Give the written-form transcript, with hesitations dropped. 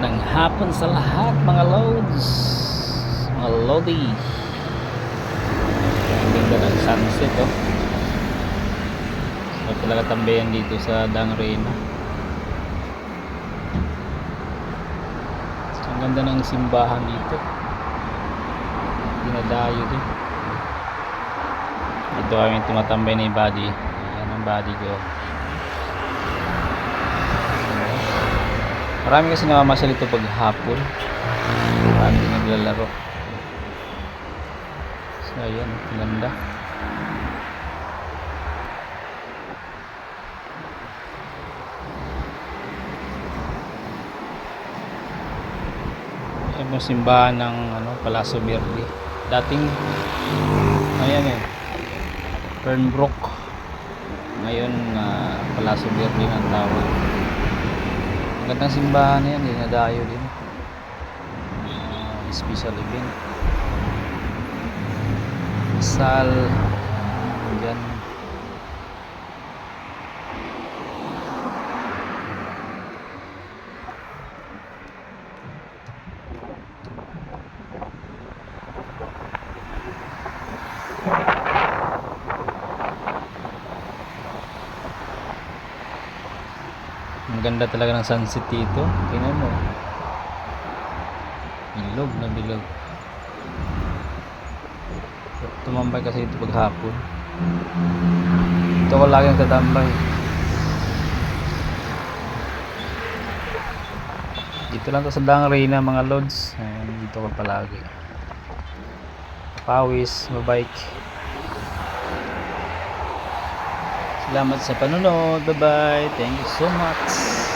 Magandang hapon sa lahat mga loads, mga lodi. Ang ganda ng sunset oh. So talaga tambayan dito sa Dangrena. So, ang ganda ng simbahan dito. Dinadayo din. Dito kami tumatambay ni Buddy. Ayan ang Buddy ko. Marami kasi namamasyal ito pag hapon. Marami din naglalaro. So ayan, ganda. Ayan yung simbahan ng Palacio Verde. Dating ayan Fernbrook. Ngayon Palacio Verde ng tawag. Magandang simbahan na yan, dinadayo din. Special event. Sal dyan. Ang ganda talaga ng sunset dito. Tingnan mo. Bilog na bilog. Tumambay kasi ito paghapon. Ito ko lagi nagtatambay. Dito lang to sa Dangrena mga lods. Ayan, dito ko palagi. Pawis, mabike. Salamat sa panonood. Bye bye. Thank you so much.